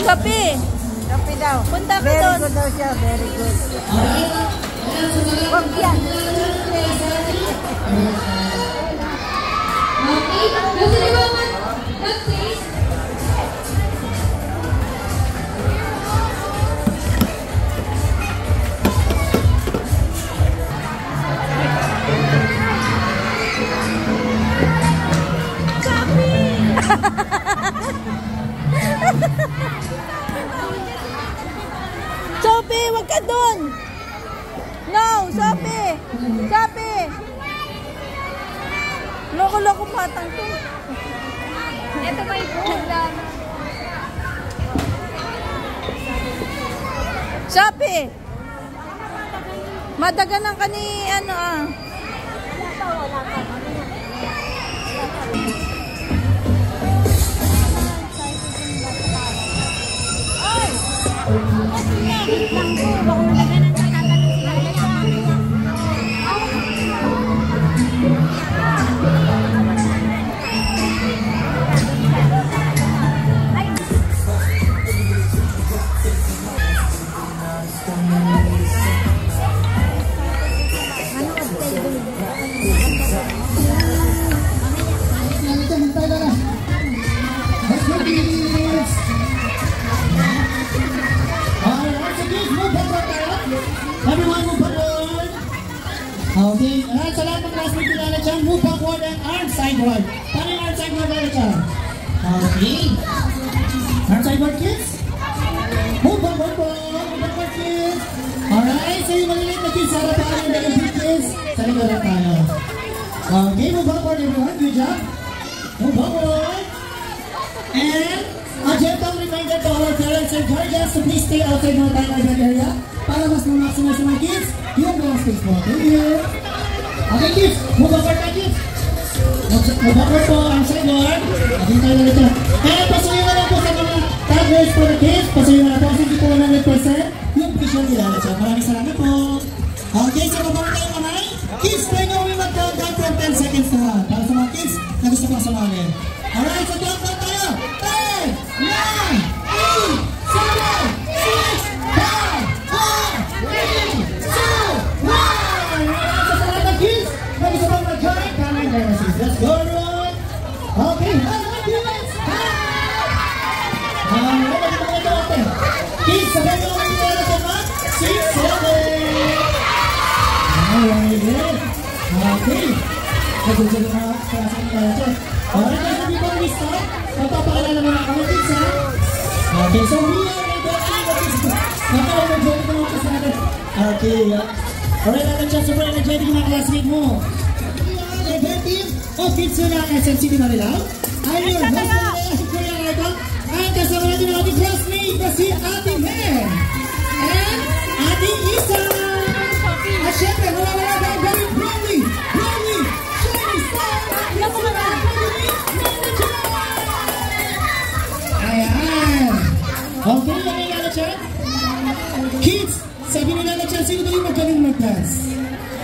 Kape. Kape daw. Punta ka doon. Very good daw siya. Very good. Huwag yan. Okay, gusto niyo ba mag-taste? Sophie, wag ka dun! No, Sophie! Sophie! Loko-loko patang to. Ito ba yung ulam? Sophie! Madaganan ka ni ano ah. Okay, sa lahat ng classmate nila dyan, move backward and arm sideward. Paano yung arm sideward nila dyan? Okay. Arm sideward, kids? Move backward po. Move backward, kids. Alright, so yung maliliit na kids, harap tayo yung mga big kids. Sa likod na tayo. Okay, move backward everyone. Good job. Move backward. And a gentle reminder to our parents and guardians to please stay outside mga tayo urban area para mas ma-maximize mga kids yung mga space mo. Thank you. Okay, kids. Move backward na, kids. Move backward po ang sideward. Okay, tayo na ito. Kaya pasuyo na lang po sa mga tablets for the kids. Pasuyo na lang po kasi hindi po 100% yung position nila. Maraming salamat po. Okay, so mabawin tayo kamay. Kids, try nyo kami mag-countdown from 10 seconds na lang. Para sa mga kids na gusto pang sumali. Alright, so countdown tayo. 10, 9, 8, 7, 6, 5, 4, 3, 2, 1. Kids, lagi sa mga join, coming dynasties. Let's go, everyone. Okay, kids. Kids, sabay nyo kami nila sa mga 6, 7. Alright, good. Okay. Nagulog na mga klase ng tayo dyan. Alright, guys, before we start, magpapakilala mo na kami, kids, ha? Okay, so we are ready to kids. Napaka-energetic na mga kasi natin. Okay, alright, natin siya, super energetic mga classmate mo. Energetic of kids na SMCT Manila. I'm your host na Kuya Idol. At kasama natin ang ating classmate na si Ate Men. And Ate Isa. At syempre, wala tayo very proudly, shiny star. Ayan. Okay, yung nilala siya. Kids, sabi nilala siya, sino ba yung magaling mag-dance?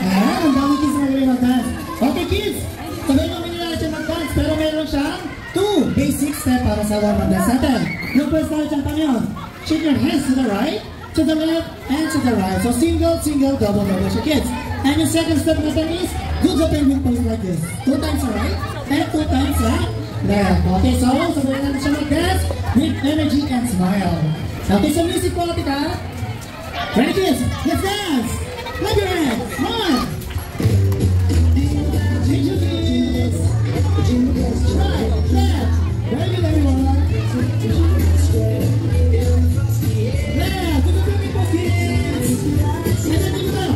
Ayan, ang dami kids magaling mag-dance. Okay, kids, sabi namin nilala siya mag-dance, pero meron siyang 2 basic steps para sa warm-up dance natin. Yung first tayo siyang tanong, shake your hands to the right, to the left, and to the right. So single, double siya, kids. And yung second step natin is, do the penguin pose like this. 2 times right, and 2 times left. Okay, so sabihin natin siya mag-dance with energy and smile. Okay, so music quality ka. Ready, kids? Let's dance! Clap your hands! 1! Change your kids! Right, left! Very good, everyone! Left! Do the penguin pose, kids! And then do the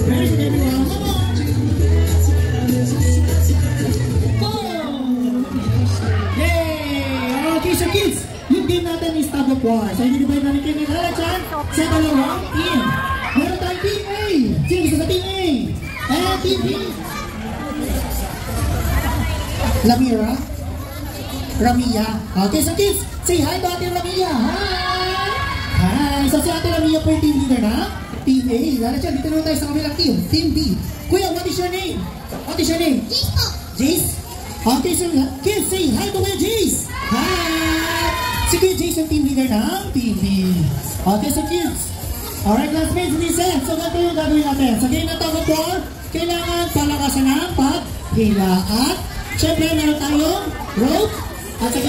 very good, everyone! Come on! Okay, so kids, yung game natin is tug of war. So, i-divide namin kayo nila dyan sa dalawang team. Meron tayong team A. Sino gusto sa team A? And team B. Lamira? Ramia. Okay, so kids, say hi to Ate Ramia. Hi! Hi! So, si Ate Ramia po yung team leader na team A. Lala dyan, dito naman tayo sa kabilang team. Team B. Kuya, what is your name? What is your name? Jace po. Jace? Okay, so kids, say hi to Kuya Jace. Hi! Si Kuya Jace yung team leader ng team B. Okay, so kids, Alright, classmates, listen. So, ganito yung gagawin natin. Sa game na to, football, kailangan palakasan ng paghila. At, syempre, meron tayong rope. At sa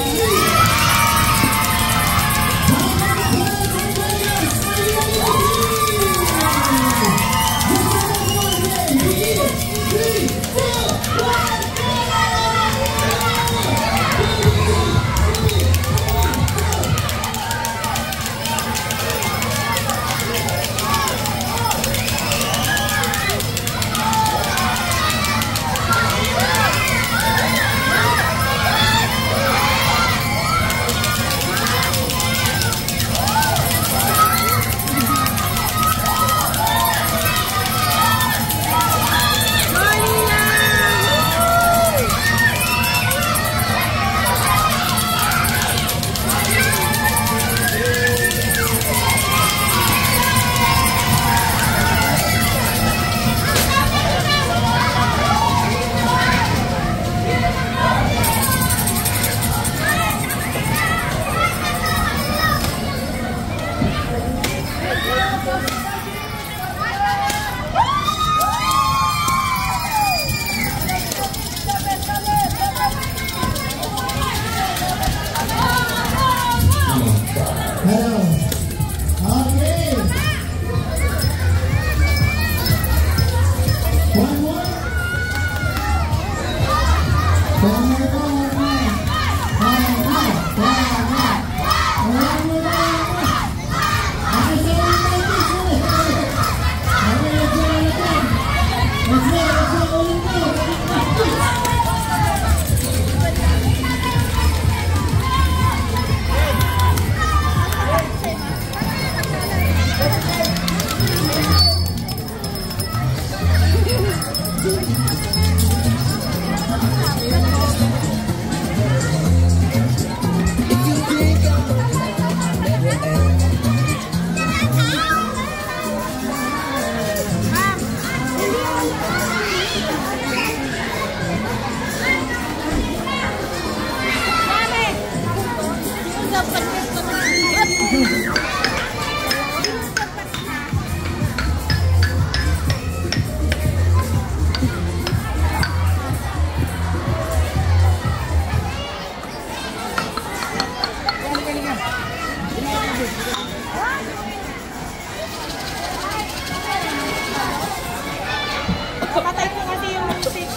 Patay ko kasi yung music.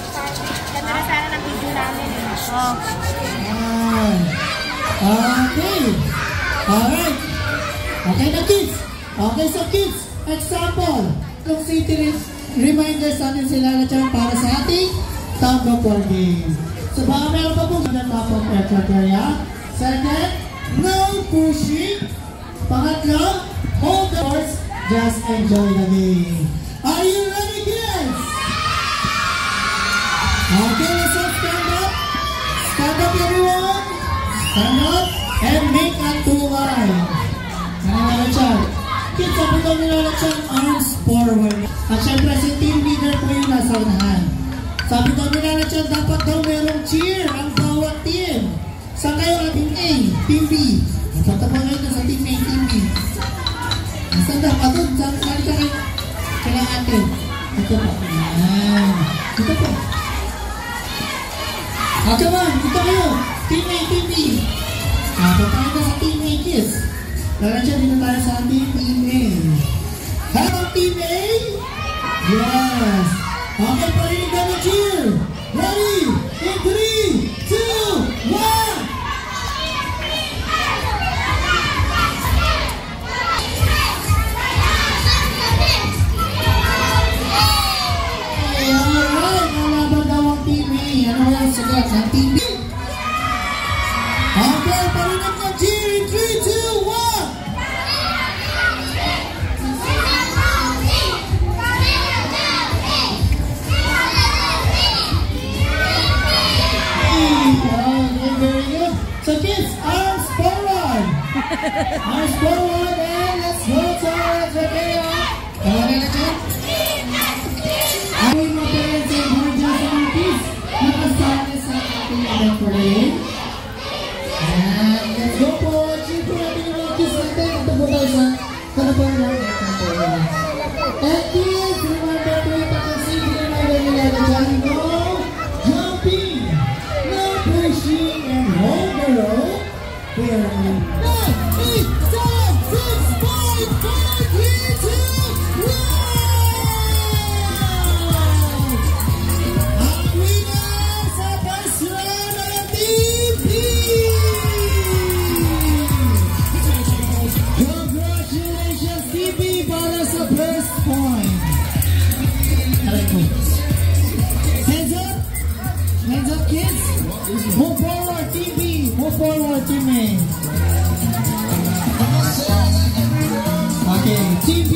Ganda na sana ng video namin. Okay. Alright. Okay na, kids. Okay, so kids, example. Kung city reminders natin sila na dyan para sa ating tag of war game. So baka meron pa po sa top of aircraft area. Second, no pushing. Pangatlo, hold the doors, just enjoy the game. Are you ready, kids? Okay, let's all stand up. Stand up, everyone. Stand up and make a two line. Kids, sabi daw nila siyang arms forward. At syempre, si team leader po yung nasa unahan. Sabi daw nila siyang dapat daw merong cheer ang bawat team. Saan kayo ating A, Team B? Patapang ngayon sa Team A, Team B. Saan daw? Doon, saan kayo? Kailangan natin. Ito po. Ayan. Ito po. Come on, ito kayo. Team A, Team B. Papayin na sa Team A, kids. Kaya dyan, dito tayo sa ating Team A. Hello, Team A? Yes. Okay, parinig na ng cheer. Ready? In 3, 2, 1. Alright, nalaban daw ang Team A. Ano yung sagot ng Team B? Okay, parinig na cheer in 3, 2, 1. So kids, arms forward! Arms forward and let's go to our Zakeo! Tawagan na dyan? Away mga parents and guardians sa mga kids, nakasali sa ating event for the day. And let's go po! Cheer po natin yung mga kids natin. Ito po tayo sa kalabar ng event. the first point. Hands up. Hands up, kids. Move forward, Team B. Move forward, Team A. Okay, Team B.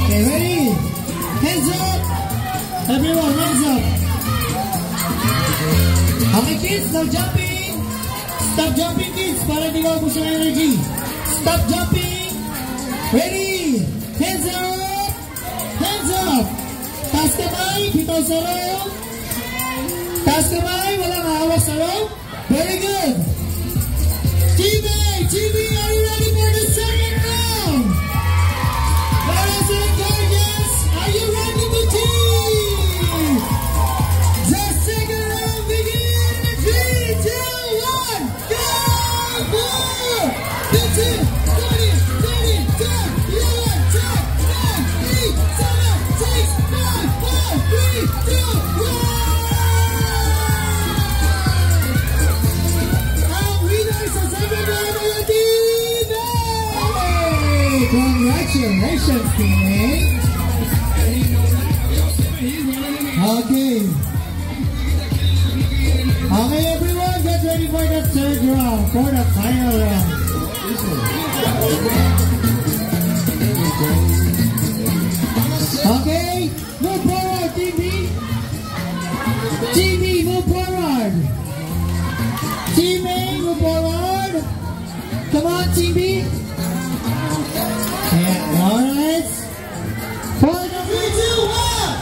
Okay, ready? Hands up. Everyone, hands up. Okay, kids, now jumping. Stop jumping, kids, para di maubos yung energy. Stop jumping. Ready? Hands up. Hands up. Taas kamay, bitaw sa rope. Taas kamay, walang hawak sa rope. Very good. Team A, are you ready for the second round? Ladies and gorgeous, are you ready to team? The second round begins in 3, 2, 1, go! 4, 15, 20, 20, 10, 11, 10, 9, 8, 7, 6, 5, 4, 3, 2, 1. Ang winners sa second round ay ang Team A! Congratulations, Team A! Okay. Okay, everyone, get ready for the third round, for the final round. Okay, move forward, Team B. Team B, move forward. Team A, move forward. Come on, Team B. Yeah, all right. For the 3, 2, 1.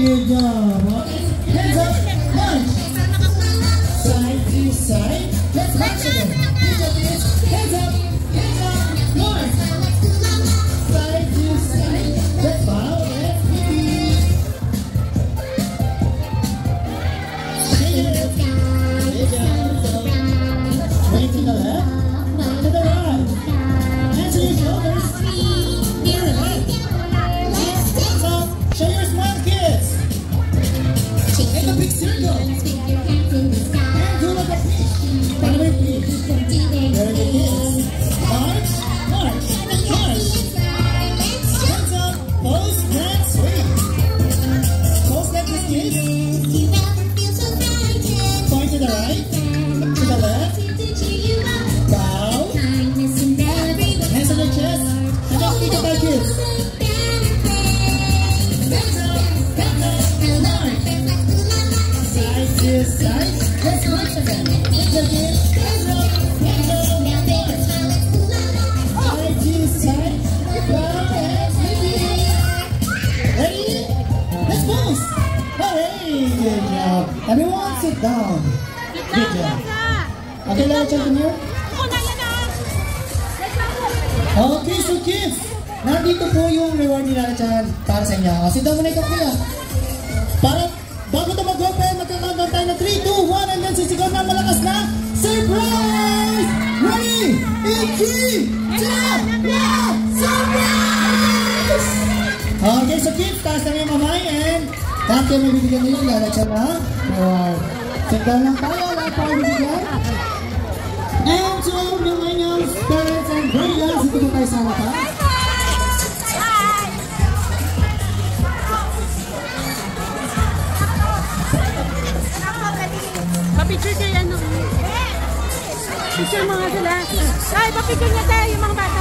Good job. Hands up, march. Side to side. Let's march again. Hands up, march. Side to side. Let's bow. Let's repeat. Swing to the left, to the right. Hands to your shoulders. Hands up. Show your smile, kids. Make a big circle. And do like a fish. Follow your fish. Very good, kids. March, march, march. Hands up. Pose and swing. Pose like this, kids. Point to the right, to the left. Bow. Hands on the chest. And now think about kids. This side, let's march again. Hands up, hands up, march. Side to side, bow and repeat. Ready? Let's pose. Hooray! Good job. Everyone sit down. Good job. Okay, let's check in here. Okay, so kids, nandito po yung reward nila dyan para sa inyo. Sit down muna ikaw kuya. Para bago ito mag-open, magkakaroon tayo na 3, 2, 1, and then sisigaw na malakas na surprise! Ready? In 3, 2, 1, surprise! Okay, so kids, taas na yung mamay and lahat kayo mabibigyan nyo yung lalagyan na reward. Sit down lang tayo, lahat pa mabibigyan. And to all the minions, parents, and guardians, ito po tayo sa lahat. Papicture kayo ano? Picture mga sila. Ay, papicture niya tayo yung mga bata.